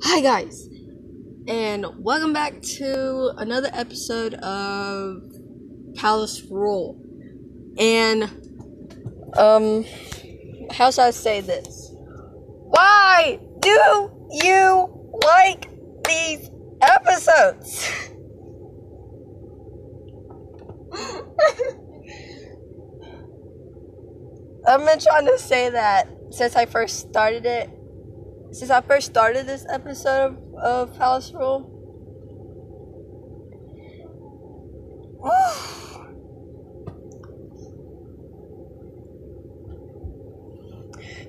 Hi guys, and welcome back to another episode of Palace Rule. And how should I say this? Why do you like these episodes? I've been trying to say that since I first started this episode of Palace Rule.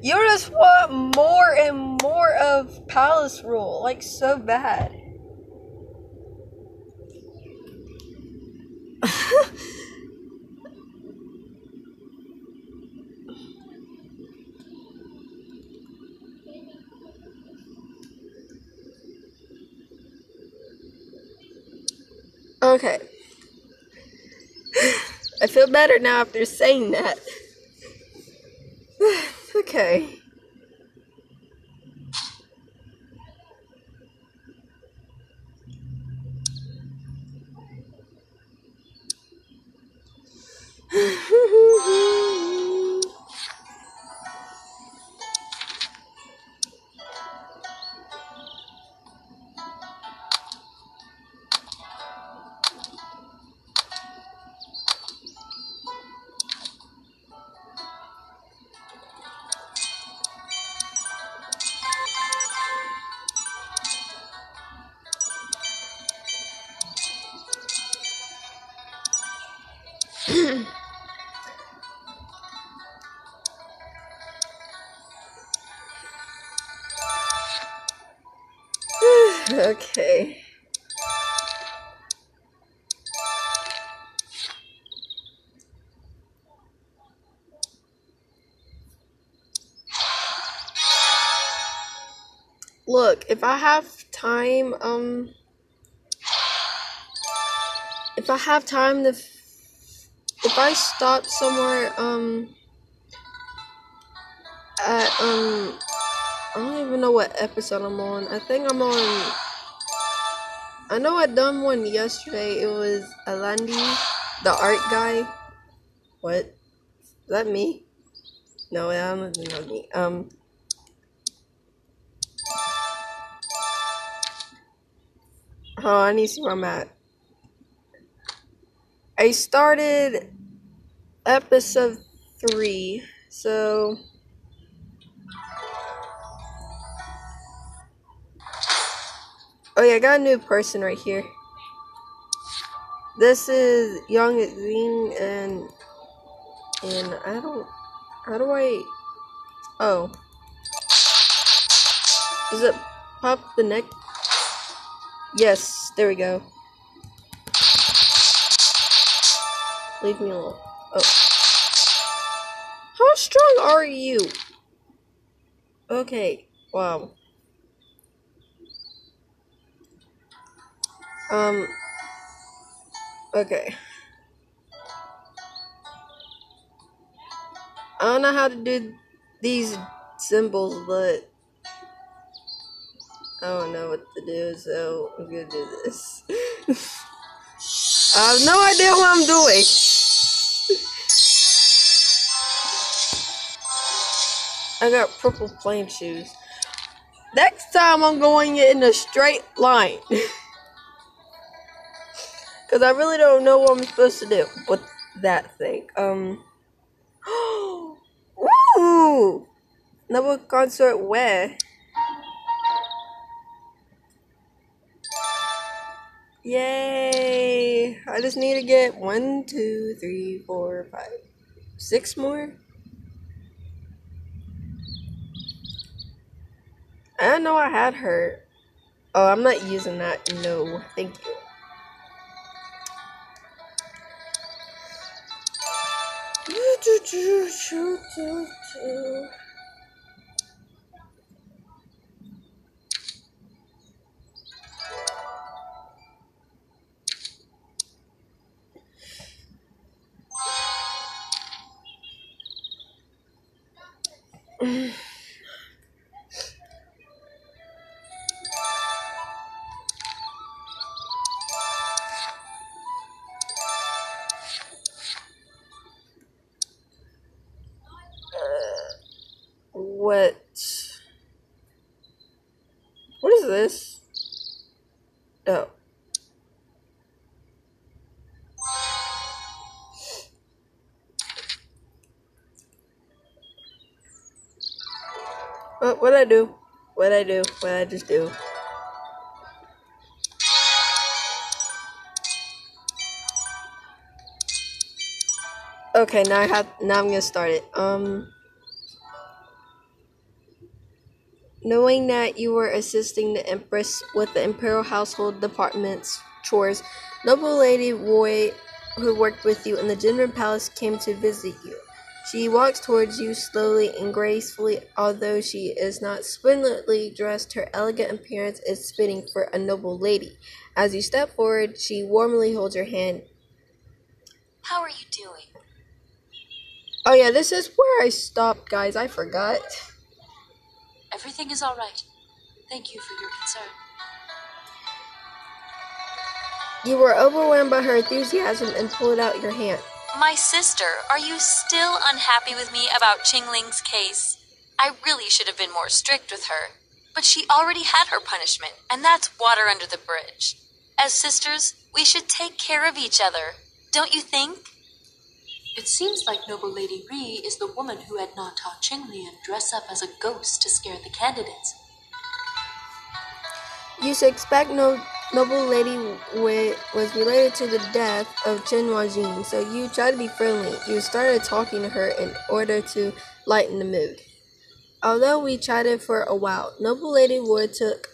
You just want more and more of Palace Rule, like so bad. Okay. I feel better now after saying that. Okay. Okay. Look, if I have time, if I have time to, if I stop somewhere, at, I don't even know what episode I'm on. I think I'm on, I know I done one yesterday. It was Alandi, the art guy. What? Is that me? No, that wasn't not me. Oh, I need to see where I'm at. I started episode 3, so oh yeah, I got a new person right here. This is Young Zing, and I don't. How do I? Oh, does it pop the neck? Yes, there we go. Leave me alone. Oh, how strong are you? Okay, wow. Okay. I don't know how to do these symbols, but I don't know what to do, so I'm gonna do this. I have no idea what I'm doing. I got purple flame shoes. Next time I'm going in a straight line. Cause I really don't know what I'm supposed to do with that thing. Ooh! Another concert where? Yay! I just need to get 1, 2, 3, 4, 5, 6 more. I didn't know I had her. Oh, I'm not using that. No, thank you. What is this? Oh. What'd I do? What'd I just do? Okay, now I'm gonna start it. Knowing that you were assisting the Empress with the Imperial Household Department's chores, noble Lady Roy, who worked with you in the Jinren Palace, came to visit you. She walks towards you slowly and gracefully, although she is not splendidly dressed. Her elegant appearance is fitting for a noble lady. As you step forward, she warmly holds your hand. How are you doing? Oh yeah, this is where I stopped, guys. I forgot. Everything is all right. Thank you for your concern. You were overwhelmed by her enthusiasm and pulled out your hand. My sister, are you still unhappy with me about Qingling's case? I really should have been more strict with her. But she already had her punishment, and that's water under the bridge. As sisters, we should take care of each other. Don't you think? It seems like Noble Lady Ri is the woman who had Na Ta Qinglian dress up as a ghost to scare the candidates. You suspect Noble Lady Wei was related to the death of Chen Huajin, so you tried to be friendly. You started talking to her in order to lighten the mood. Although we chatted for a while, Noble Lady Wei took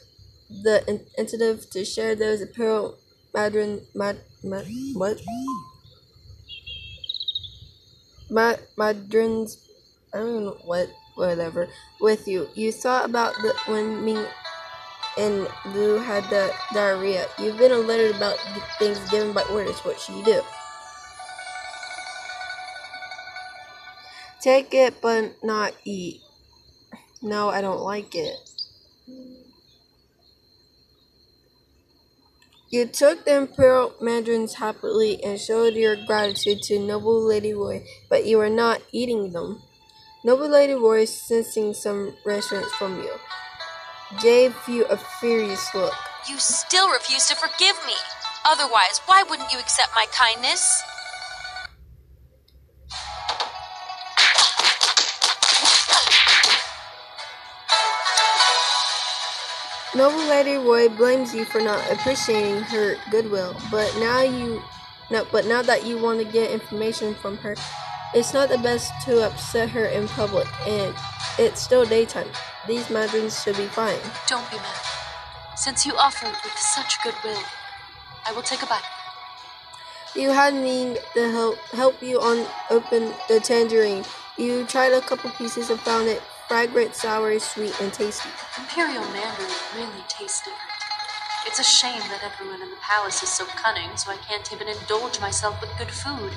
the initiative to share those Imperial Madrins, I don't know whatever, with you. You thought about when Ming and Lu had the diarrhea. You've been alerted about the things given by orders. What should you do? Take it, but not eat. No, I don't like it. You took the Imperial Mandarins happily and showed your gratitude to Noble Lady Roy, but you were not eating them. Noble Lady Roy, sensing some reassurance from you, gave you a furious look. You still refuse to forgive me. Otherwise, why wouldn't you accept my kindness? Noble Lady Roy blames you for not appreciating her goodwill, but now that you want to get information from her, it's not the best to upset her in public, and it's still daytime. These Madrins should be fine. Don't be mad. Since you offered with such goodwill, I will take a bite. You had me to help you open the tangerine. You tried a couple pieces and found it fragrant, sour, sweet, and tasty. Imperial Mandarin really tastes different. It's a shame that everyone in the palace is so cunning, so I can't even indulge myself with good food.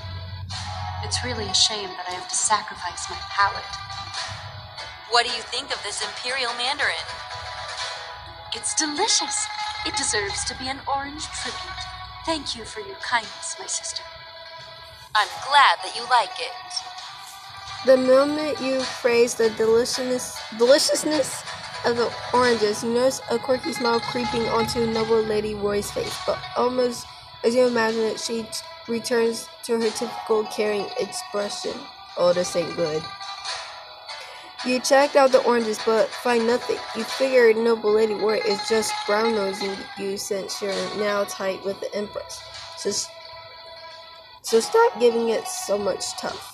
It's really a shame that I have to sacrifice my palate. What do you think of this Imperial Mandarin? It's delicious. It deserves to be an orange tribute. Thank you for your kindness, my sister. I'm glad that you like it. The moment you phrase the deliciousness of the oranges, you notice a quirky smile creeping onto Noble Lady Roy's face, but almost as you imagine it, she returns to her typical caring expression. Oh, this ain't good. You checked out the oranges, but find nothing. You figured Noble Lady Roy is just brown-nosing you since you're now tight with the Empress. So stop giving it so much tough.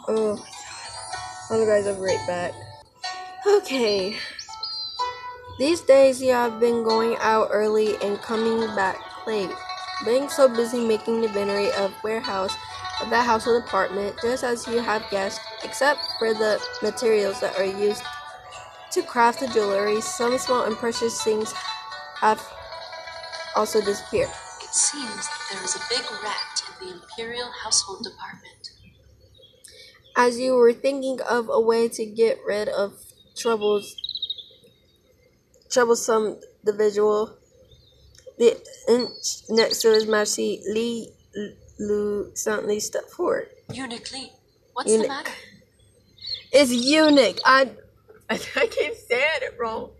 Oh my god. Hello guys, I'll be right back. Okay. These days you have been going out early and coming back late. Being so busy making the inventory of that household apartment, just as you have guessed, except for the materials that are used to craft the jewelry, some small and precious things have also disappeared. It seems that there is a big rat in the Imperial Household Department. As you were thinking of a way to get rid of troublesome individual, the next to His Majesty Lu suddenly stepped forward. Eunuch Lee, what's the matter? It's eunuch. I keep saying it wrong.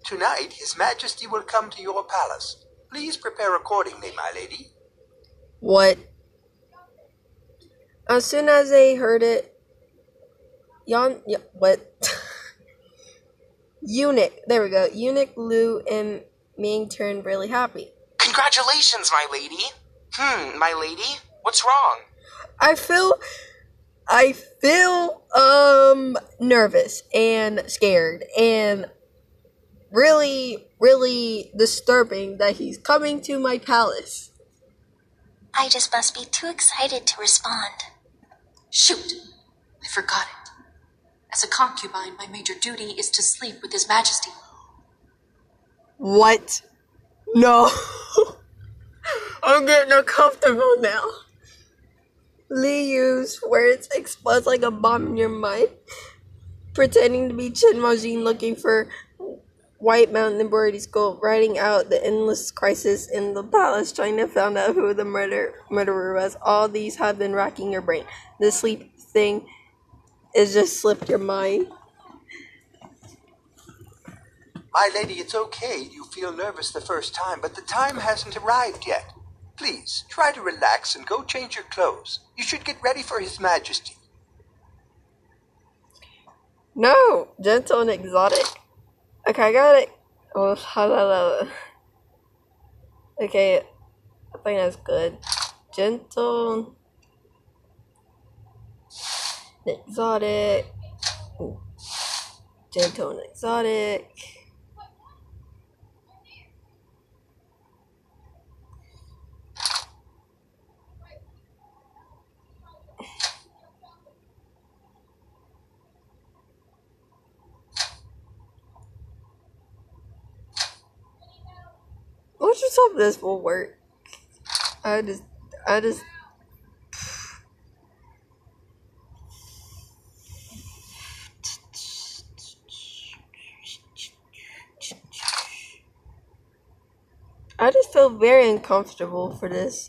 Tonight, His Majesty will come to your palace. Please prepare accordingly, my lady. What? As soon as they heard it, what? Eunuch, there we go. Eunuch Lu and Ming turned really happy. Congratulations, my lady. My lady, what's wrong? I feel nervous and scared and really, really disturbing that he's coming to my palace. I just must be too excited to respond. Shoot! I forgot it. As a concubine, my major duty is to sleep with His Majesty. What? No. I'm getting uncomfortable now. Li Yu's words explode like a bomb in your mind. Pretending to be Chen Maojin looking for White Mountain Embroidery School, writing out the endless crisis in the palace, trying to find out who the murderer was. All these have been racking your brain. The sleep thing is just slipped your mind. My lady, it's okay. You feel nervous the first time, but the time hasn't arrived yet. Please, try to relax and go change your clothes. You should get ready for His Majesty. No, gentle and exotic. Okay, I got it. Oh, okay, I think that's good. Gentle, exotic, gentle and exotic. Let's just hope this will work. I just feel very uncomfortable for this.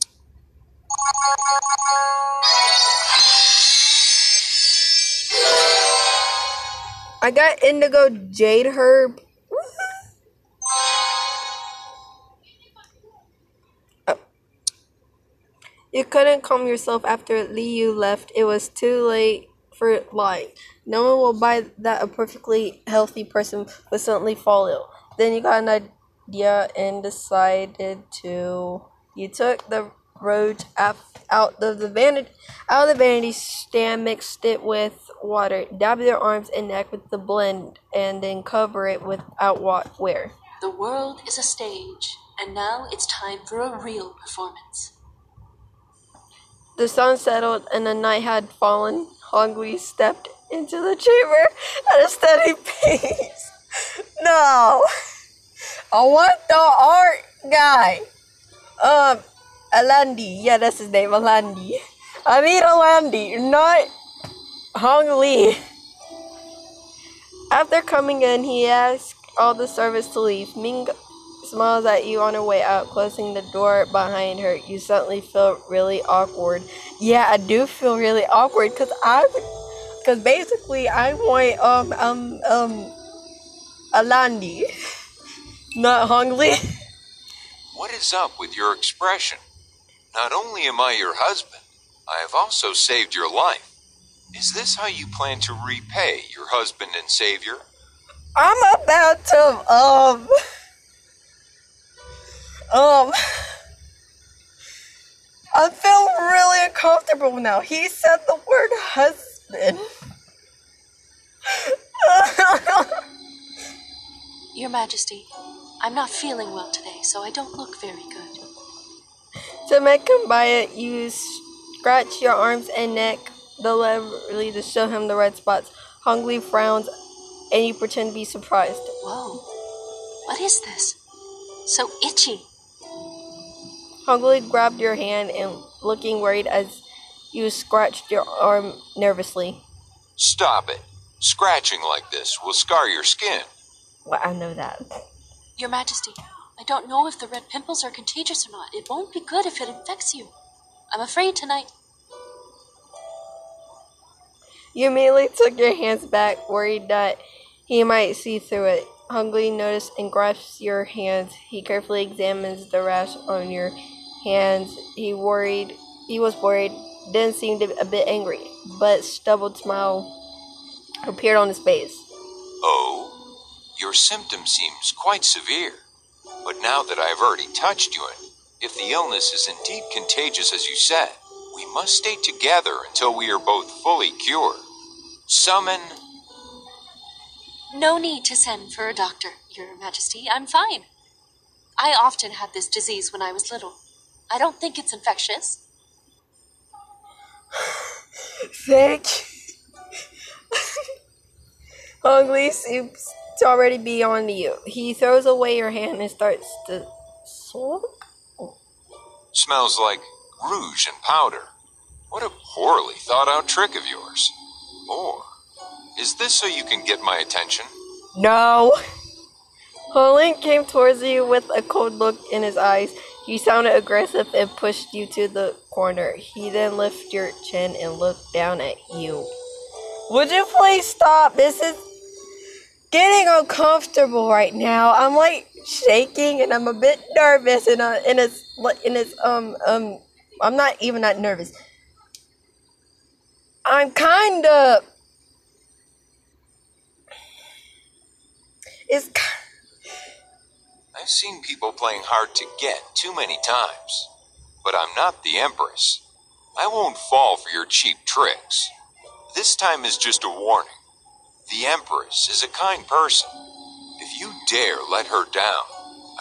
I got indigo jade herb. You couldn't calm yourself after Li Yu left. It was too late for lying. No one will buy that a perfectly healthy person would suddenly fall ill. Then you got an idea and decided to. You took the roach out of the vanity stand, mixed it with water, dabbed their arms and neck with the blend, and then cover it without wear. The world is a stage, and now it's time for a real performance. The sun settled and the night had fallen. Hongli stepped into the chamber at a steady pace. No! I want the art guy. Alandi. Yeah, that's his name, Alandi. I need Alandi, not Hong Li. After coming in, he asked all the servants to leave. Ming smiles at you on her way out, closing the door behind her. You suddenly feel really awkward. Yeah, I do feel really awkward because basically I want Alandi, not Hong Li. What is up with your expression? Not only am I your husband, I have also saved your life. Is this how you plan to repay your husband and savior? I'm about to I feel really uncomfortable now. He said the word husband. Your Majesty, I'm not feeling well today, so I don't look very good. To make him buy it, you scratch your arms and neck deliberately to show him the red spots. Hong Li frowns and you pretend to be surprised. Whoa, what is this? So itchy. Hong Li grabbed your hand and looking worried as you scratched your arm nervously. Stop it. Scratching like this will scar your skin. Well, I know that. Your Majesty, I don't know if the red pimples are contagious or not. It won't be good if it infects you. I'm afraid tonight. You immediately took your hands back, worried that he might see through it. Hungry noticed and grasps your hands. He carefully examines the rash on your hands. He was worried, then seemed a bit angry, but stubborn smile appeared on his face. Oh, your symptom seems quite severe. But now that I have already touched you, and if the illness is indeed contagious as you said, we must stay together until we are both fully cured. Summon... No need to send for a doctor, Your Majesty. I'm fine. I often had this disease when I was little. I don't think it's infectious. Thank you. Hungry seems to already be on you. He throws away your hand and starts to sulk. Smells like rouge and powder. What a poorly thought out trick of yours. Or, is this so you can get my attention? No. Holland came towards you with a cold look in his eyes. He sounded aggressive and pushed you to the corner. He then lifted your chin and looked down at you. Would you please stop? This is getting uncomfortable right now. I'm like shaking and I'm a bit nervous and I'm not even that nervous. I'm kind of I've seen people playing hard to get too many times. But I'm not the Empress. I won't fall for your cheap tricks. This time is just a warning. The Empress is a kind person. If you dare let her down,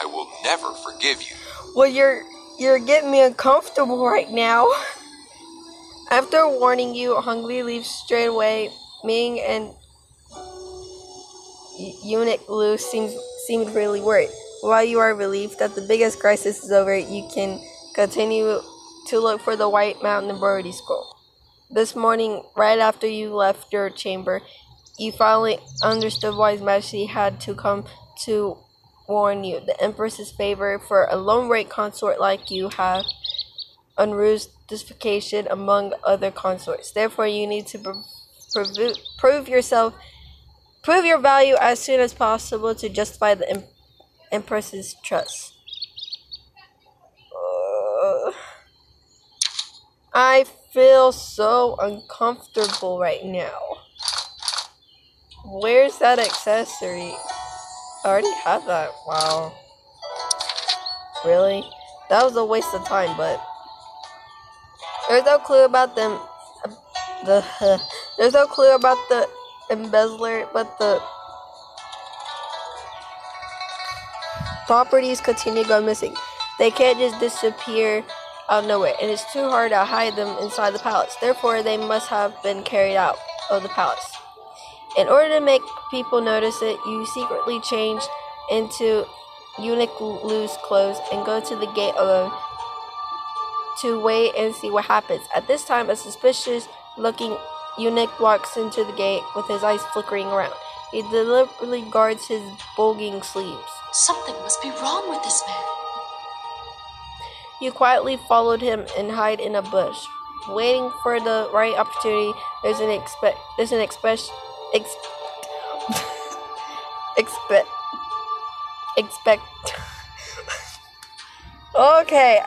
I will never forgive you. Well, you're getting me uncomfortable right now. After warning you, Hungry leaves straight away. Ming and Eunuch Lu seemed really worried. While you are relieved that the biggest crisis is over, you can continue to look for the White Mountain Embroidery Scroll. This morning, right after you left your chamber, you finally understood why His Majesty had to come to warn you. The Empress's favor for a lone-rate consort like you have unroofed justification among other consorts. Therefore, you need to prove your value as soon as possible to justify the Empress's trust. I feel so uncomfortable right now. Where's that accessory? I already have that. Wow. Really? That was a waste of time, but there's no clue about them. There's no clue about the embezzler, but the properties continue to go missing. They can't just disappear out of nowhere, and it's too hard to hide them inside the palace. Therefore, they must have been carried out of the palace. In order to make people notice it, you secretly change into Eunuch Lu's clothes and go to the gate alone to wait and see what happens. At this time, a suspicious-looking eunuch walks into the gate with his eyes flickering around. He deliberately guards his bulging sleeves. Something must be wrong with this man. You quietly followed him and hide in a bush. Waiting for the right opportunity, there's an Okay,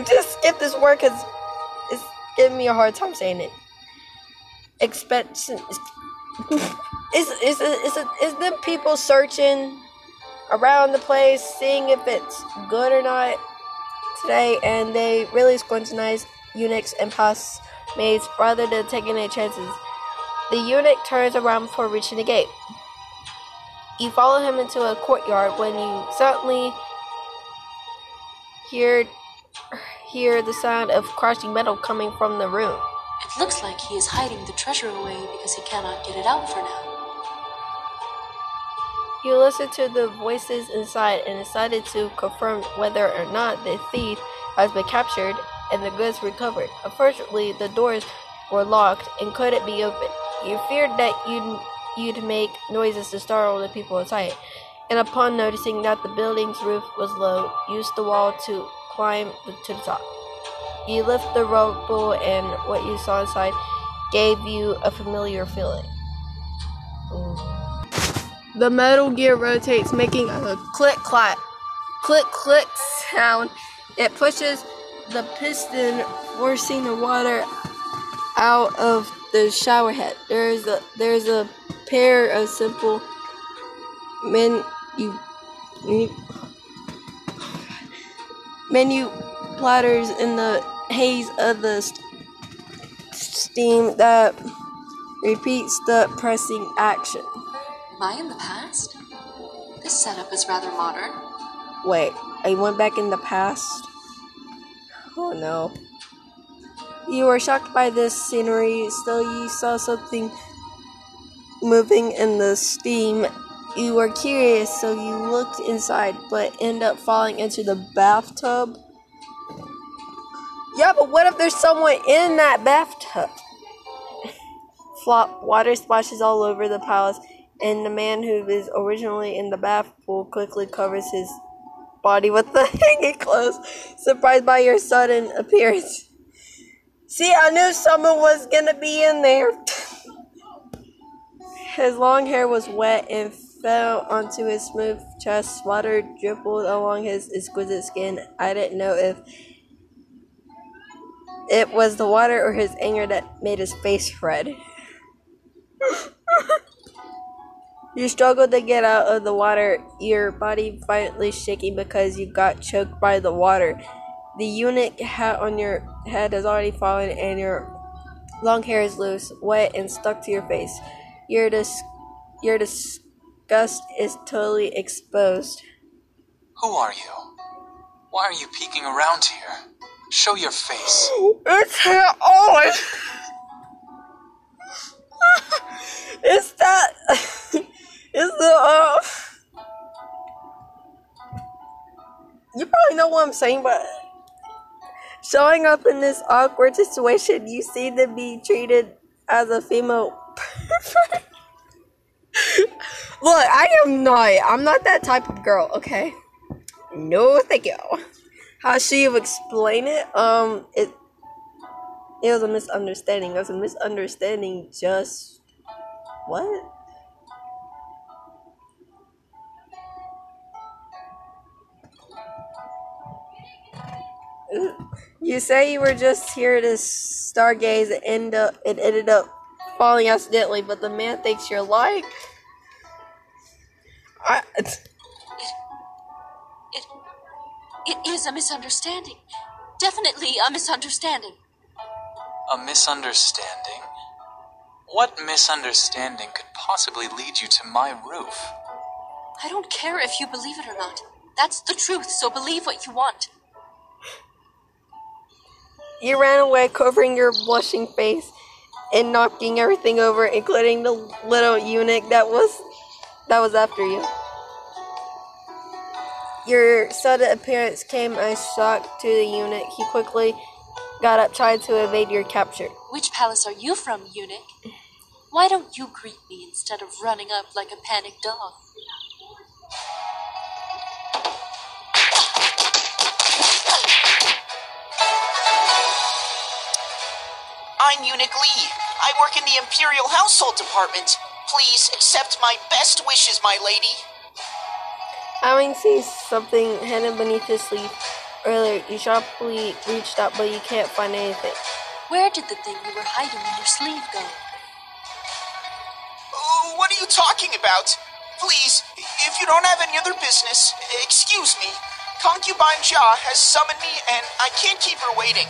just skip this word because it's giving me a hard time saying it. Is the people searching around the place, seeing if it's good or not today, and they really scrutinize eunuchs and palace maids rather than taking their chances. The eunuch turns around before reaching the gate. You follow him into a courtyard when you suddenly hear the sound of crashing metal coming from the room. It looks like he is hiding the treasure away because he cannot get it out for now. You listen to the voices inside and decided to confirm whether or not the thief has been captured and the goods recovered. Unfortunately, the doors were locked and couldn't be opened. You feared that you'd make noises to startle the people inside, and upon noticing that the building's roof was low, used the wall to climb to the top. You lift the rubble, and what you saw inside gave you a familiar feeling. The metal gear rotates, making a click-clack, click-click sound. It pushes the piston, forcing the water out of the shower head. There's a pair of simple menu platters in the haze of the steam that repeats the pressing action. Am I in the past? This setup is rather modern. Wait, I went back in the past? Oh no. You were shocked by this scenery, still you saw something moving in the steam. You were curious, so you looked inside, but ended up falling into the bathtub. Yeah, but what if there's someone in that bathtub? Flop, water splashes all over the palace, and the man who is originally in the bath pool quickly covers his body with the hanging clothes, surprised by your sudden appearance. See, I knew someone was gonna be in there. His long hair was wet and fell onto his smooth chest. Water dribbled along his exquisite skin. I didn't know if it was the water or his anger that made his face red. You struggled to get out of the water, your body violently shaking because you got choked by the water. The eunuch hat on your head has already fallen, and your long hair is loose, wet, and stuck to your face. Your disgust is totally exposed. Who are you? Why are you peeking around here? Show your face. It's hair on! It's that... It's the, You probably know what I'm saying, but... Showing up in this awkward situation, you seem to be treated as a female... Look, I'm not that type of girl, okay? No, thank you. How should you explain it? It was a misunderstanding. It was a misunderstanding, just... What? You say you were just here to stargaze and it ended up falling accidentally, but the man thinks you're lying. It is a misunderstanding. Definitely a misunderstanding. A misunderstanding? What misunderstanding could possibly lead you to my roof? I don't care if you believe it or not. That's the truth, so believe what you want. You ran away, covering your blushing face and knocking everything over, including the little eunuch that was after you. Your sudden appearance came as shock to the eunuch. He quickly got up, trying to evade your capture. Which palace are you from, eunuch? Why don't you greet me instead of running up like a panicked dog? I'm Eunuch Lee. I work in the Imperial Household Department. Please accept my best wishes, my lady. Having seen something hidden beneath his sleeve earlier, you sharply reached out, but you can't find anything. Where did the thing you were hiding in your sleeve go? What are you talking about? Please, if you don't have any other business, excuse me. Concubine Jia has summoned me, and I can't keep her waiting.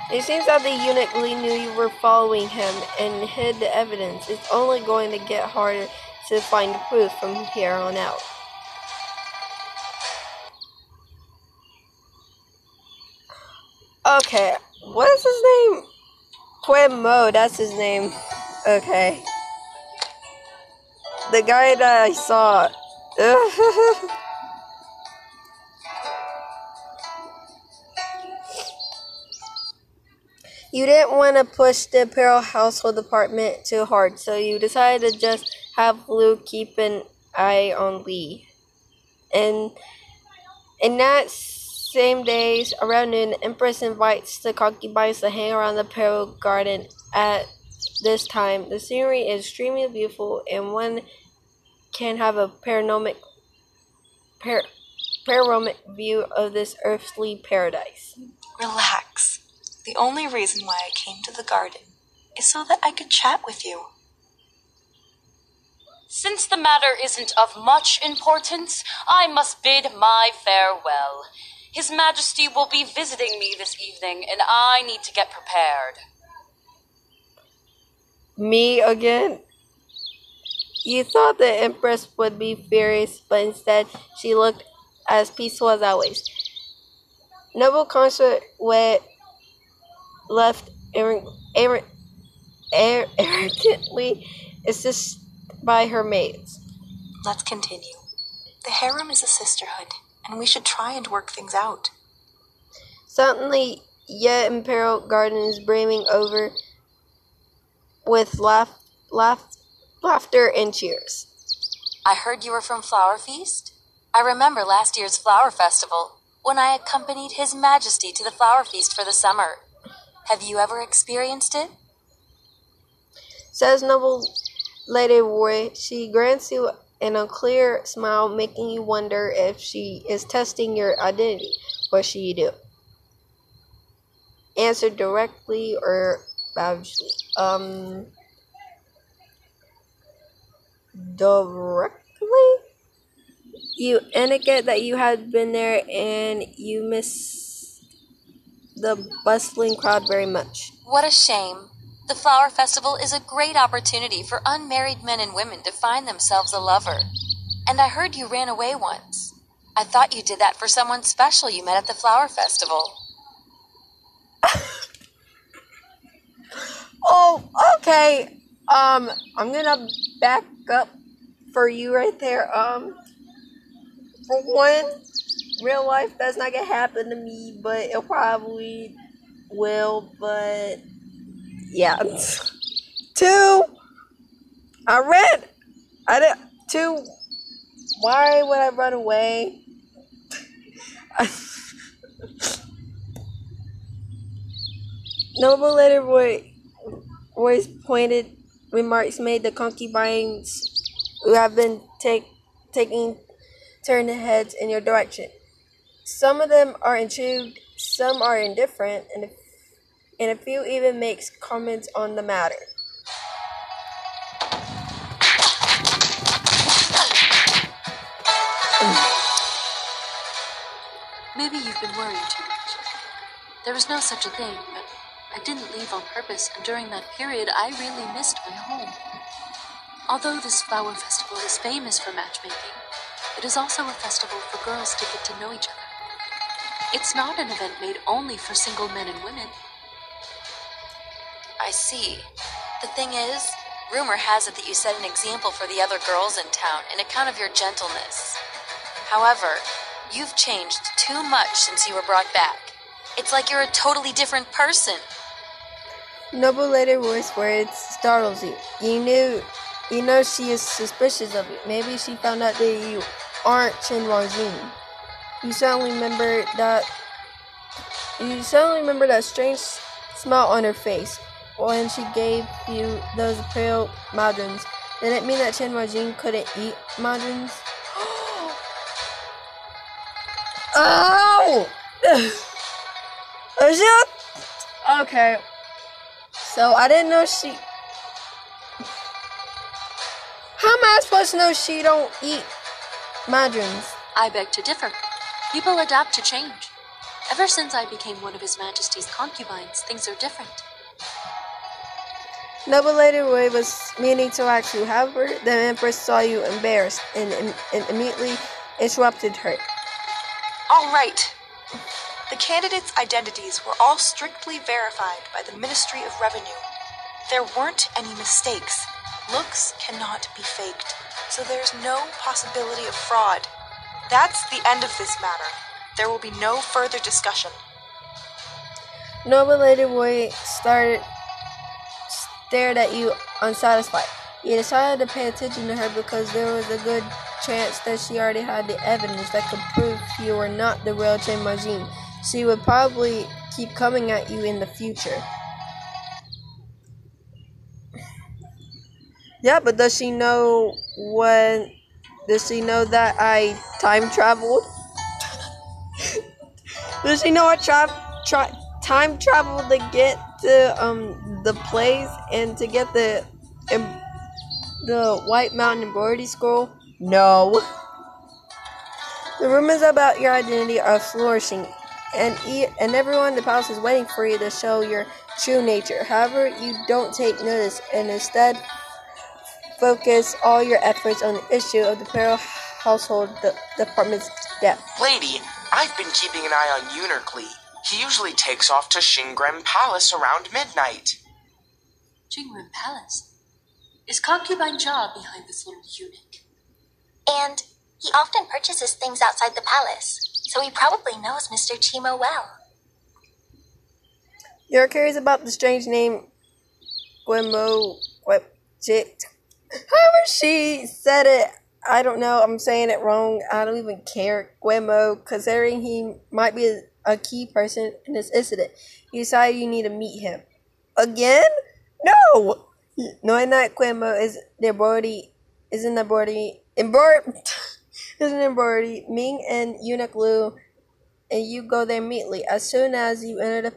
It seems that the eunuch Lee knew you were following him and hid the evidence. It's only going to get harder to find proof from here on out. Okay, what is his name? Quinn Mo, that's his name. Okay. The guy that I saw. You didn't want to push the Imperial household department too hard, so you decided to just have Luke keep an eye on Lee. And in that same days, around noon, the Empress invites the concubines to hang around the Imperial garden at this time. The scenery is extremely beautiful, and one can have a panoramic view of this earthly paradise. Relax. The only reason why I came to the garden is so that I could chat with you. Since the matter isn't of much importance, I must bid my farewell. His Majesty will be visiting me this evening, and I need to get prepared. Me again? You thought the Empress would be furious, but instead she looked as peaceful as always. Noble consort left arrogantly assisted by her maids. Let's continue. The harem is a sisterhood, and we should try and work things out. Suddenly, yet Imperial Garden is brimming over with laughter and cheers. I heard you were from Flower Feast? I remember last year's Flower Festival, when I accompanied His Majesty to the Flower Feast for the summer. Have you ever experienced it? Says noble Lady Roy. She grants you an unclear smile, making you wonder if she is testing your identity. What should you do? Answer directly or lavishly. Directly? You indicate that you had been there and you missed the bustling crowd very much. What a shame. The Flower Festival is a great opportunity for unmarried men and women to find themselves a lover. And I heard you ran away once. I thought you did that for someone special you met at the Flower Festival. Oh, okay. I'm gonna back up for you right there. For one, real life that's not gonna happen to me, but it probably will, but yeah. Two, two, why would I run away? Noble Lady Roy's pointed remarks made the concubines who have been taking turn their heads in your direction. Some of them are intrigued, some are indifferent, and a few even makes comments on the matter. Maybe you've been worrying too much. There was no such a thing, but I didn't leave on purpose, and during that period, I really missed my home. Although this flower festival is famous for matchmaking, it is also a festival for girls to get to know each other. It's not an event made only for single men and women. I see. The thing is, rumor has it that you set an example for the other girls in town in account of your gentleness. However, you've changed too much since you were brought back. It's like you're a totally different person. Noble Lady Roy's words startles you. You know she is suspicious of you. Maybe she found out that you aren't Chen Rajin. You suddenly remember that strange smile on her face when she gave you those pale madrons. Did it mean that Chen Rajin couldn't eat madrons? Oh! Okay. So I didn't know she. How am I supposed to know she don't eat madrons? I beg to differ. People adapt to change. Ever since I became one of His Majesty's concubines, things are different. Noble Lady Roy was meaning to ask you. However, the Empress saw you embarrassed and immediately interrupted her. All right. The candidates' identities were all strictly verified by the Ministry of Revenue. There weren't any mistakes. Looks cannot be faked, so there's no possibility of fraud. That's the end of this matter. There will be no further discussion. Noble Lady Boy stared at you unsatisfied. You decided to pay attention to her because there was a good chance that she already had the evidence that could prove you were not the real Chen Majin. She would probably keep coming at you in the future. Yeah, but does she know that I time traveled? Does she know I time traveled to get to the place and to get the White Mountain embroidery scroll? No. The rumors about your identity are flourishing, and everyone in the palace is waiting for you to show your true nature. However, you don't take notice and instead focus all your efforts on the issue of the Imperial Household Department's death. Lady, I've been keeping an eye on Unerkli. He usually takes off to Shingrem Palace around midnight. Shingrem Palace? Is Concubine Jia behind this little eunuch? And he often purchases things outside the palace, so he probably knows Mr. Chimo well. You're curious about the strange name Gwemojit. However she said it, I don't know, I'm saying it wrong. I don't even care. Gwemo, considering he might be a key person in this incident. You decide you need to meet him. Again? No! Knowing that Gwemo is the embroidery, Ming and Eunuch Lu, and you go there immediately. As soon as you enter the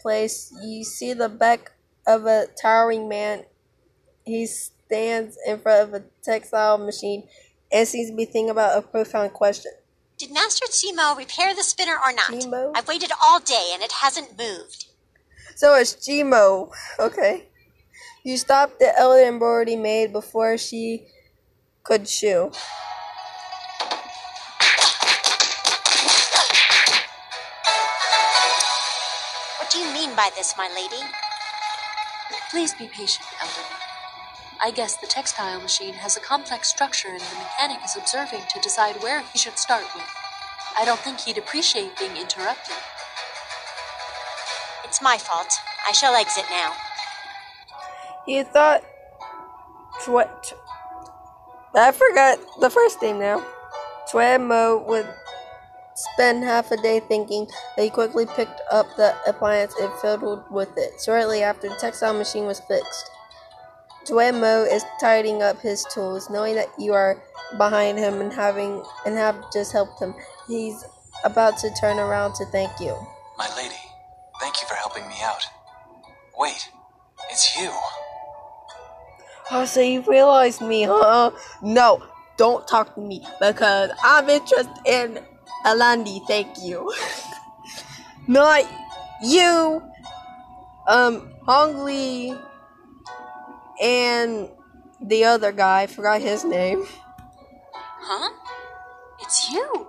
place, you see the back of a towering man. He stands in front of a textile machine and seems to be thinking about a profound question. Did Master Chimo repair the spinner or not? Chimo? I've waited all day and it hasn't moved. So it's Chimo. Okay. You stopped the elder embroidery maid before she could chew. What do you mean by this, my lady? Please be patient, Elderly. I guess the textile machine has a complex structure and the mechanic is observing to decide where he should start with. I don't think he'd appreciate being interrupted. It's my fault. I shall exit now. You thought... What? I forgot the first name now. Mo would spend half a day thinking, but he quickly picked up the appliance and fiddled with it. Shortly after, the textile machine was fixed. Mo is tidying up his tools, knowing that you are behind him and have just helped him. He's about to turn around to thank you. My lady, thank you for helping me out. Wait, it's you. Oh, so you realized me, huh? No, don't talk to me, because I'm interested in Alandi, thank you. Not you, Hong Li, and the other guy, I forgot his name. Huh? It's you.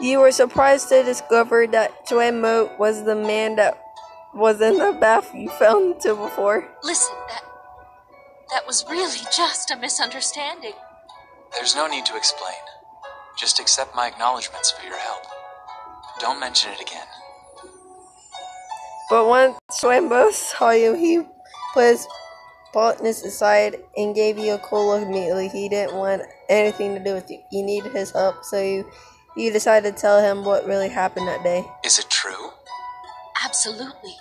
You were surprised to discover that Mo was the man that was in the bath you fell into before. Listen, that was really just a misunderstanding. There's no need to explain. Just accept my acknowledgments for your help. Don't mention it again. But once Mo saw you, he put his politeness aside and gave you a cool look immediately. He didn't want anything to do with you. You needed his help, so you decided to tell him what really happened that day. Is it true? Absolutely.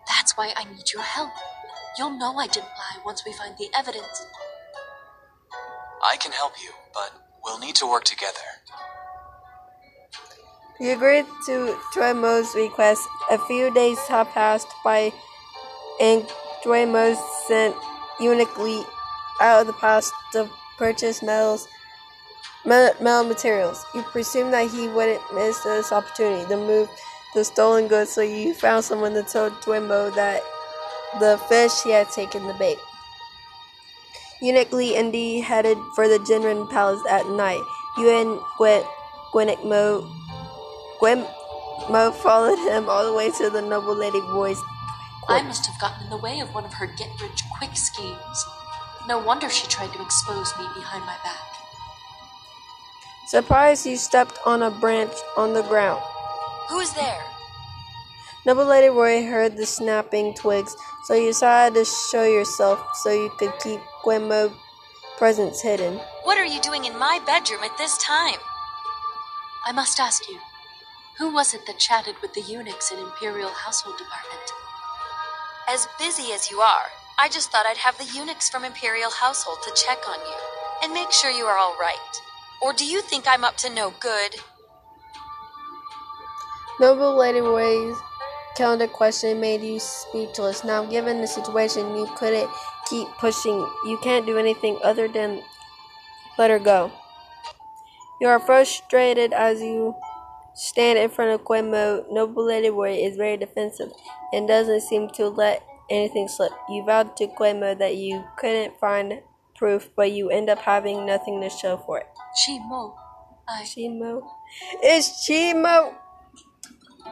That's why I need your help. You'll know I didn't lie once we find the evidence. I can help you, but we'll need to work together. You agreed to Mo's request. A few days have passed by, and Mo sent Eunuch Li out of the palace to purchase metal materials. You presumed that he wouldn't miss this opportunity to move the stolen goods, so you found someone that told Mo that the fish he had taken the bait. Eunuch Li indeed headed for the Jinren Palace at night. You and Mo followed him all the way to the noble lady boy's I must have gotten in the way of one of her get-rich-quick schemes. No wonder she tried to expose me behind my back. Surprised, you stepped on a branch on the ground. Who's there? Noble Lady Roy heard the snapping twigs, so you decided to show yourself so you could keep Guemo presence hidden. What are you doing in my bedroom at this time? I must ask you, who was it that chatted with the eunuchs in Imperial Household Department? As busy as you are, I just thought I'd have the eunuchs from Imperial Household to check on you and make sure you are all right. Or do you think I'm up to no good? Noble Lady Roy's counter question made you speechless. Now, given the situation, you couldn't keep pushing. You can't do anything other than let her go. You are frustrated as you stand in front of Guemo. Noble Lady Roy is very defensive and doesn't seem to let anything slip. You vowed to Guemo that you couldn't find proof, but you end up having nothing to show for it. Chimo. Chimo? It's Chimo!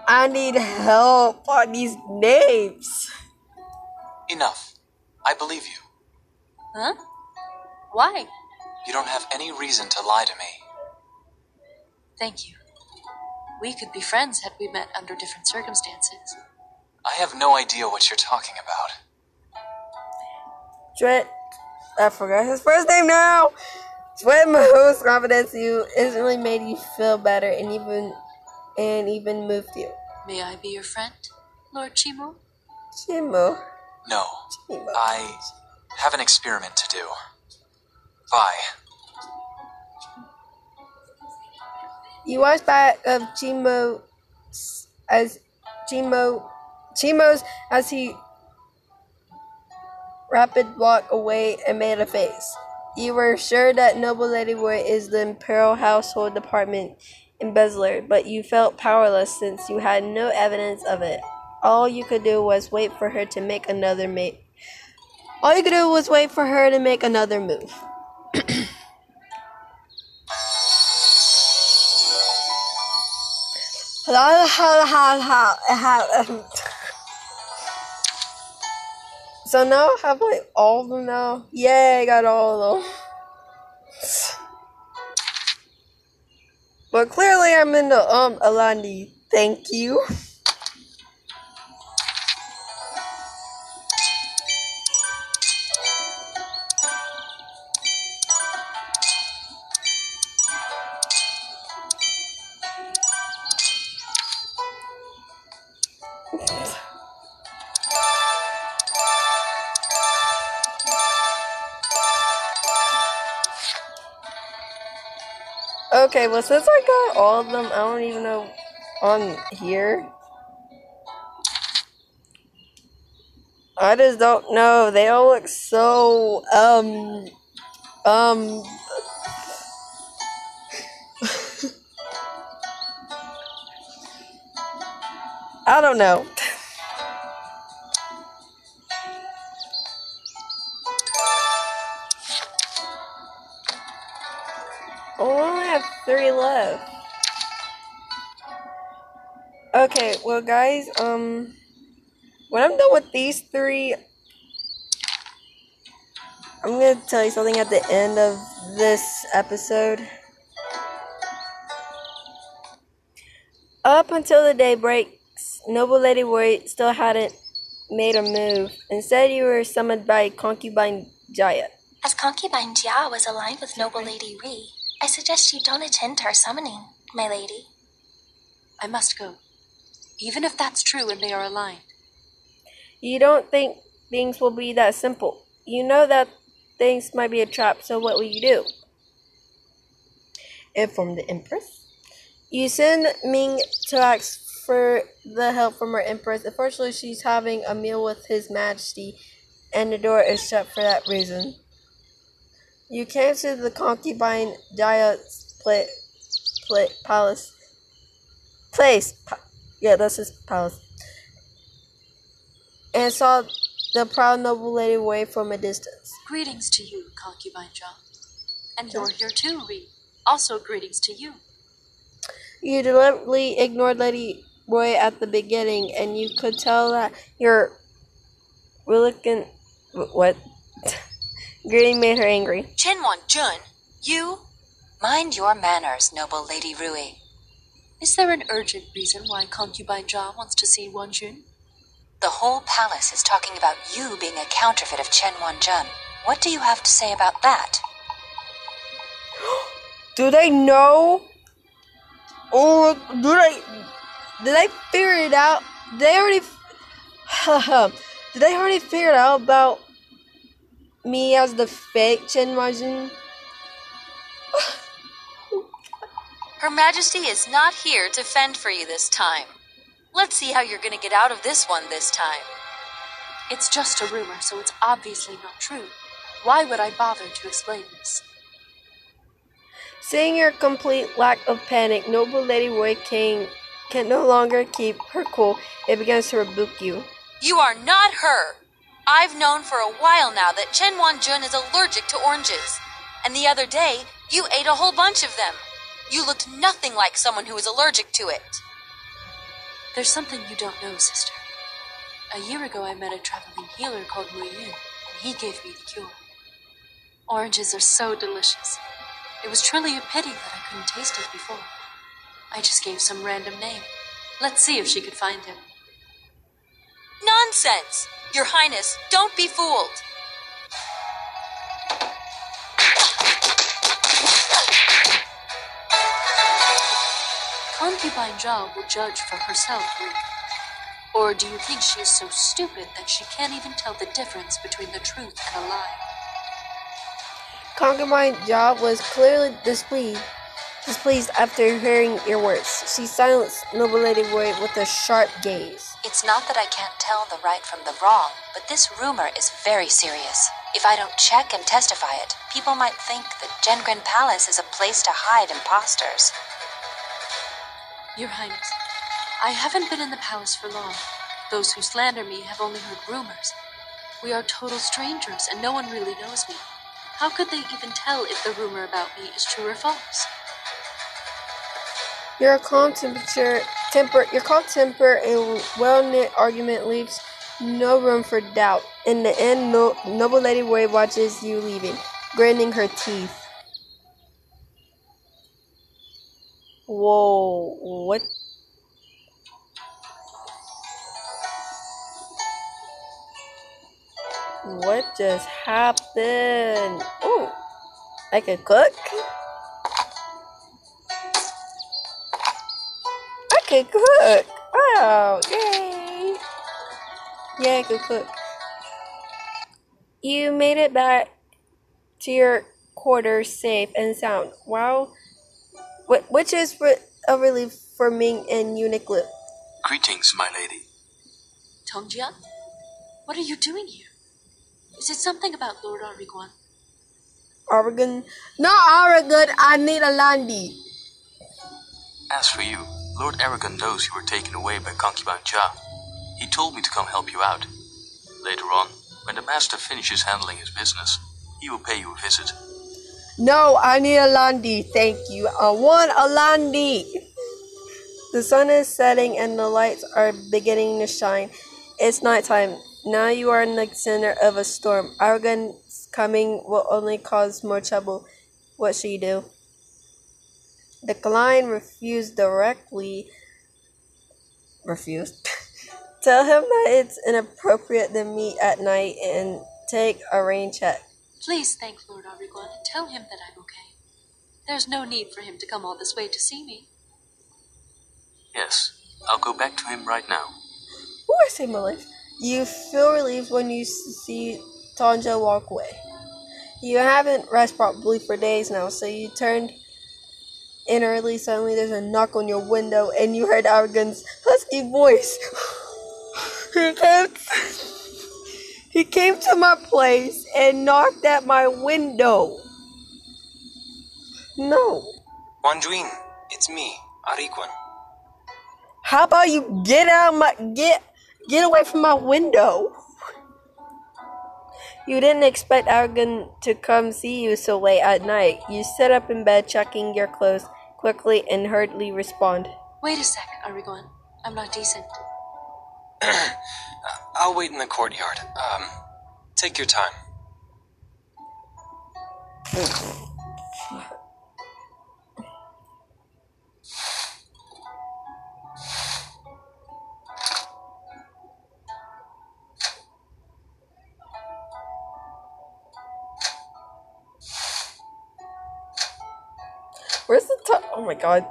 I need help on these names. Enough. I believe you. Huh? Why? You don't have any reason to lie to me. Thank you. We could be friends had we met under different circumstances. I have no idea what you're talking about. Dret, I forgot his first name now. Guemo's confidence in you instantly made you feel better and even moved you. May I be your friend, Lord Chimo? Chimo? No. Chimo. I have an experiment to do. Bye. You watch back of Chimo's as he rapid walk away and made a face. You were sure that Noble Lady Roy is the Imperial Household Department embezzler, but you felt powerless since you had no evidence of it. All you could do was wait for her to make another move. So now I have like all of them now. Yay, I got all of them. But clearly I'm in the Alandi. Thank you. Okay, well, since I got all of them, I don't even know on here. I just don't know. They all look so, I don't know. Oh, I only have 3 left. Okay, well, guys, when I'm done with these 3, I'm gonna tell you something at the end of this episode. Up until the day breaks, Noble Lady Roy still hadn't made a move. Instead, you were summoned by Concubine Jaya. As Concubine Jia was aligned with Noble Lady Ri, I suggest you don't attend her summoning, my lady. I must go. Even if that's true and they are aligned. You don't think things will be that simple. You know that things might be a trap, so what will you do? Inform the Empress. You send Ming to ask for the help from her Empress. Unfortunately, she's having a meal with His Majesty, and the door is shut for that reason. You came to the Concubine Jaya's palace. Yeah, that's his palace. And saw the proud Noble Lady Roy from a distance. Greetings to you, Concubine Jia. And you're here too, Ri. Also greetings to you. You deliberately ignored Lady Roy at the beginning, and you could tell that your reluctant... What? Greeting made her angry. Chenwan Jun, you? Mind your manners, noble Lady Rui. Is there an urgent reason why Concubine Jia wants to see Wanjun? The whole palace is talking about you being a counterfeit of Chen Wanjun. What do you have to say about that? Do they know? Or did they figure it out? They already, did they already figure it out about me as the fake Chen Wanjun? Her Majesty is not here to fend for you this time. Let's see how you're gonna get out of this one this time. It's just a rumor, so it's obviously not true. Why would I bother to explain this? Seeing your complete lack of panic, noble Lady Wei King can no longer keep her cool. It begins to rebuke you. You are not her! I've known for a while now that Chen Wanjun is allergic to oranges. And the other day, you ate a whole bunch of them. You looked nothing like someone who is allergic to it. There's something you don't know, sister. A year ago, I met a traveling healer called Wu Yun, and he gave me the cure. Oranges are so delicious. It was truly a pity that I couldn't taste it before. I just gave some random name. Let's see if she could find him. Nonsense! Your Highness, don't be fooled. Concubine Jia will judge for herself, Luke. Or do you think she is so stupid that she can't even tell the difference between the truth and a lie? Concubine Jia was clearly displeased after hearing your words. She silenced noble Lady Wei with a sharp gaze. It's not that I can't tell the right from the wrong, but this rumor is very serious. If I don't check and testify it, people might think that Gengren Palace is a place to hide imposters. Your Highness, I haven't been in the palace for long. Those who slander me have only heard rumors. We are total strangers, and no one really knows me. How could they even tell if the rumor about me is true or false? Your calm temper and well-knit argument leaves no room for doubt. In the end, noble Lady Wei watches you leaving, grinding her teeth. Whoa, what? What just happened? Oh, I can cook? I can cook! Wow, yay! Yeah, I can cook. You made it back to your quarters safe and sound. Wow. Which is a relief for Ming and Eunuch Lip. Greetings, my lady. Tongjia? What are you doing here? Is it something about Lord Ariguan? Aragon? Not Aragon, I need a Landi. As for you, Lord Aragon knows you were taken away by Concubine Jia. He told me to come help you out. Later on, when the master finishes handling his business, he will pay you a visit. No, I need a Landi, thank you. I want a Landi. The sun is setting and the lights are beginning to shine. It's nighttime. Now you are in the center of a storm. Aragon's coming will only cause more trouble. What should you do? Decline, refused. Tell him that it's inappropriate to meet at night and take a rain check. Please thank Lord Ariguan and tell him that I'm okay. There's no need for him to come all this way to see me. Yes, I'll go back to him right now. Ooh, I saved my life. You feel relieved when you see Tonja walk away. You haven't rested properly for days now, so you turned in early. Suddenly there's a knock on your window and you heard Aragon's husky voice. He came to my place and knocked at my window. No. Wanjun, it's me, Ariguan. How about you get out my get away from my window? You didn't expect Aragon to come see you so late at night. You sit up in bed, checking your clothes quickly and hurriedly respond. Wait a sec, Ariguan. I'm not decent. I'll wait in the courtyard. Take your time. Where's the top? Oh my god.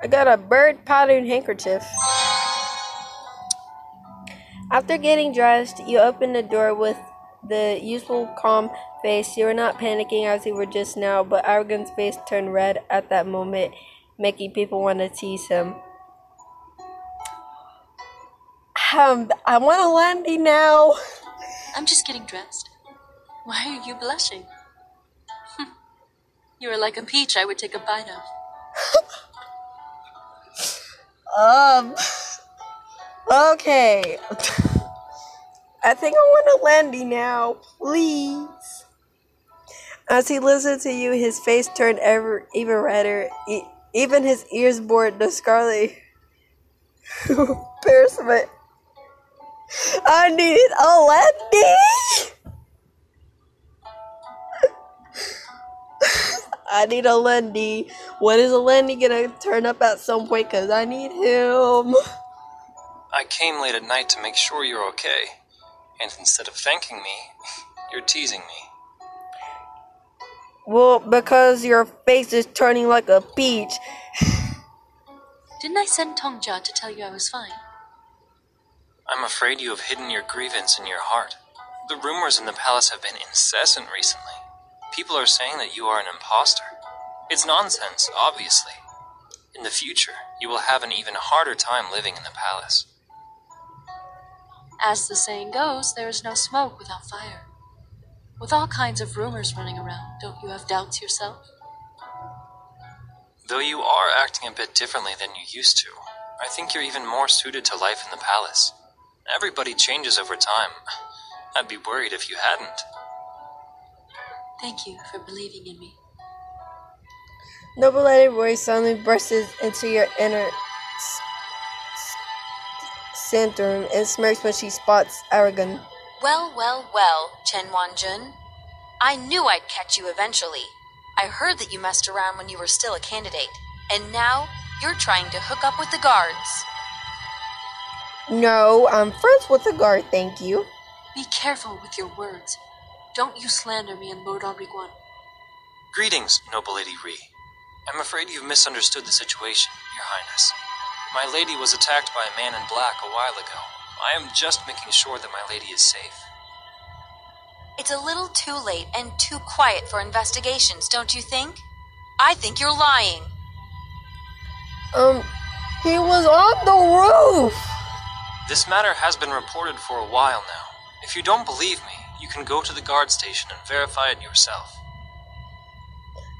I got a bird pattern handkerchief. After getting dressed, you open the door with the usual calm face. You were not panicking as you were just now, but Aragon's face turned red at that moment, making people want to tease him. I want a Landy now. I'm just getting dressed. Why are you blushing? You are like a peach I would take a bite of. Okay. I think I want a Landy now, please. As he listened to you, his face turned even redder. Even his ears bore the scarlet piercement. I need a Landy. I need a Landy. When is a Landy gonna turn up at some point? Cause I need him. I came late at night to make sure you're okay. And instead of thanking me, you're teasing me. Well, because your face is turning like a peach. Didn't I send Tongjia to tell you I was fine? I'm afraid you have hidden your grievance in your heart. The rumors in the palace have been incessant recently. People are saying that you are an imposter. It's nonsense, obviously. In the future, you will have an even harder time living in the palace. As the saying goes, there is no smoke without fire. With all kinds of rumors running around, don't you have doubts yourself? Though you are acting a bit differently than you used to, I think you're even more suited to life in the palace. Everybody changes over time. I'd be worried if you hadn't. Thank you for believing in me. Noble Lady Roy suddenly bursts into your inner sanctum and smirks when she spots Aragon. Well, well, well, Chen Wanjun. I knew I'd catch you eventually. I heard that you messed around when you were still a candidate, and now you're trying to hook up with the guards. No, I'm friends with the guard, thank you. Be careful with your words. Don't you slander me and Lord Enriguan. Greetings, Noble Lady Ri. I'm afraid you've misunderstood the situation, Your Highness. My lady was attacked by a man in black a while ago. I am just making sure that my lady is safe. It's a little too late and too quiet for investigations, don't you think? I think you're lying. He was on the roof! This matter has been reported for a while now. If you don't believe me, you can go to the guard station and verify it yourself.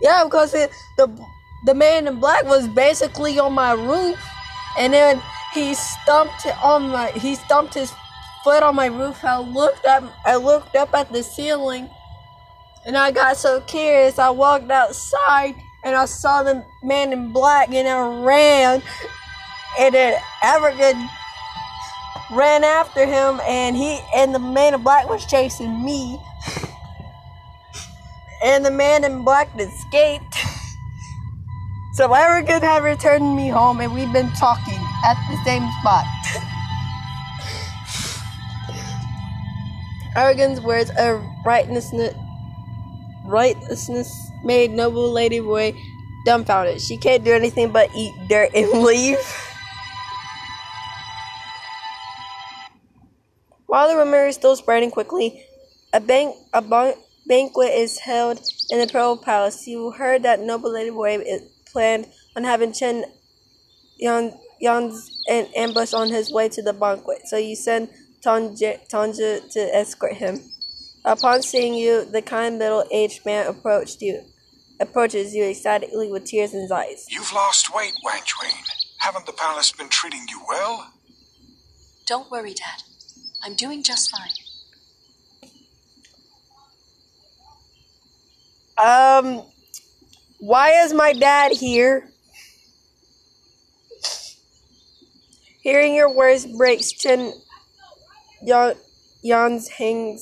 Yeah, because the man in black was basically on my roof, and then he stumped his foot on my roof. I looked up at the ceiling, and I got so curious. I walked outside, and I saw the man in black, and I ran, and then Aragon ran after him, and the man in black was chasing me. And the man in black escaped. So Aragon had returned me home, and we've been talking at the same spot. Aragon's words of righteousness made Noble Lady Roy dumbfounded. She can't do anything but eat dirt and leave. While the rumor is still spreading quickly, a banquet is held in the Pearl Palace. You heard that Noble Lady Roy planned on having Chen Yan's an ambush on his way to the banquet, so you send Tongjia to escort him. Upon seeing you, the kind middle-aged man approaches you excitedly with tears in his eyes. You've lost weight, Wang Juan. Haven't the palace been treating you well? Don't worry, Dad. I'm doing just fine. Why is my dad here? Hearing your words breaks Chen Yan's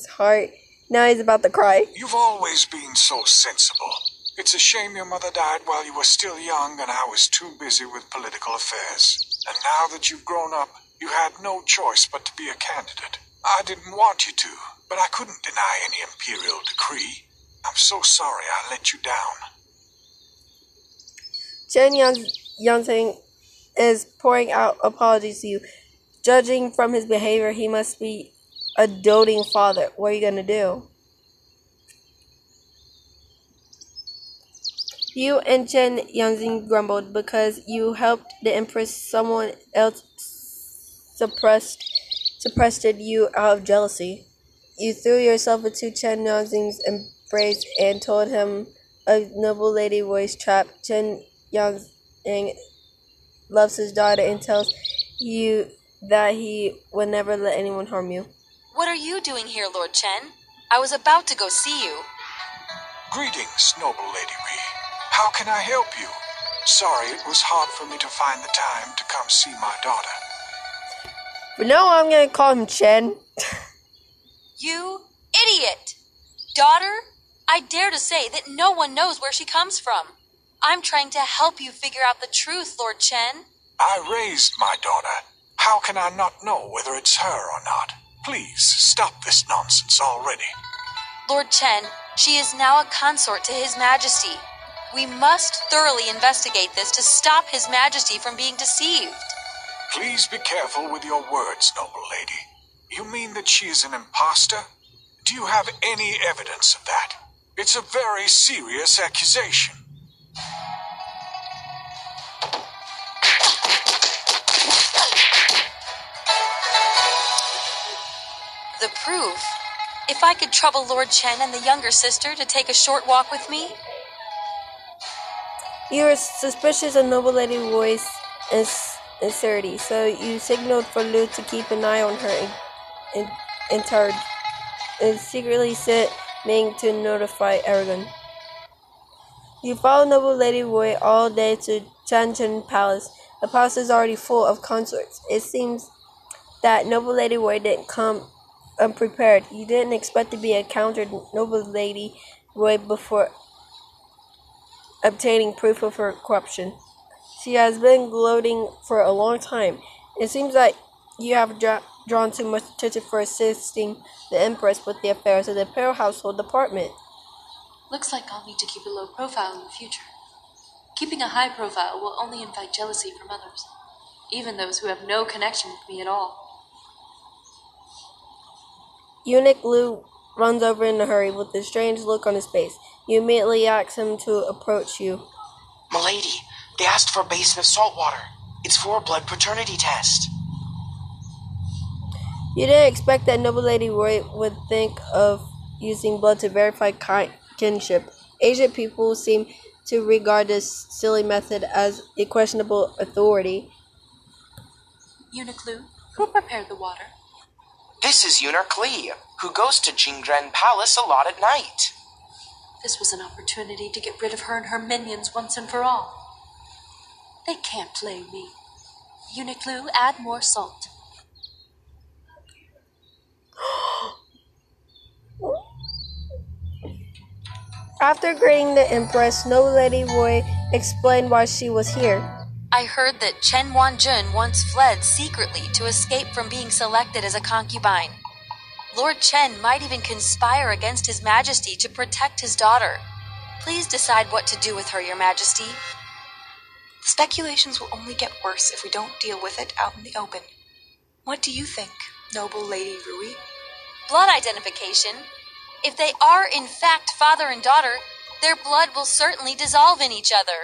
heart. Now he's about to cry. You've always been so sensible. It's a shame your mother died while you were still young and I was too busy with political affairs. And now that you've grown up, you had no choice but to be a candidate. I didn't want you to, but I couldn't deny any imperial decree. I'm so sorry I let you down. Chen Yangzing is pouring out apologies to you. Judging from his behavior, he must be a doting father. What are you going to do? You and Chen Yangzing grumbled because you helped the Empress. Someone else suppressed you out of jealousy. You threw yourself into Chen Yangzing's embrace and told him a noble lady voice trapped. Chen Yangzing loves his daughter and tells you that he would never let anyone harm you. What are you doing here, Lord Chen? I was about to go see you. Greetings, noble Lady Ree. How can I help you? Sorry, it was hard for me to find the time to come see my daughter. For now, I'm going to call him Chen. You idiot! Daughter, I dare to say that no one knows where she comes from. I'm trying to help you figure out the truth, Lord Chen. I raised my daughter. How can I not know whether it's her or not? Please, stop this nonsense already. Lord Chen, she is now a consort to His Majesty. We must thoroughly investigate this to stop His Majesty from being deceived. Please be careful with your words, noble lady. You mean that she is an imposter? Do you have any evidence of that? It's a very serious accusation. The proof? If I could trouble Lord Chen and the younger sister to take a short walk with me? You were suspicious of noble lady voice and sincerity, so you signaled for Lu to keep an eye on her and secretly sent Ming to notify Aragon. You followed noble lady Wei all day to Changchun Palace. The palace is already full of consorts. It seems that noble lady Wei didn't come unprepared. You didn't expect to be encountered noble lady Wei before obtaining proof of her corruption. She has been gloating for a long time. It seems that you have drawn too much attention for assisting the Empress with the affairs of the Imperial Household Department. Looks like I'll need to keep a low profile in the future. Keeping a high profile will only invite jealousy from others, even those who have no connection with me at all. Eunuch Lu runs over in a hurry with a strange look on his face. You immediately ask him to approach you. Milady, they asked for a basin of salt water. It's for a blood paternity test. You didn't expect that noble lady Roy would think of using blood to verify kinship. Asian people seem to regard this silly method as a questionable authority. Eunuch Lu, who prepared the water? This is Eunuch Li, who goes to Jingren Palace a lot at night. This was an opportunity to get rid of her and her minions once and for all. They can't play me. Eunuch Lu, add more salt. After greeting the Empress, noble lady Roy explained why she was here. I heard that Chen Wanjun once fled secretly to escape from being selected as a concubine. Lord Chen might even conspire against His Majesty to protect his daughter. Please decide what to do with her, Your Majesty. The speculations will only get worse if we don't deal with it out in the open. What do you think, noble Lady Rui? Blood identification. If they are in fact father and daughter, their blood will certainly dissolve in each other.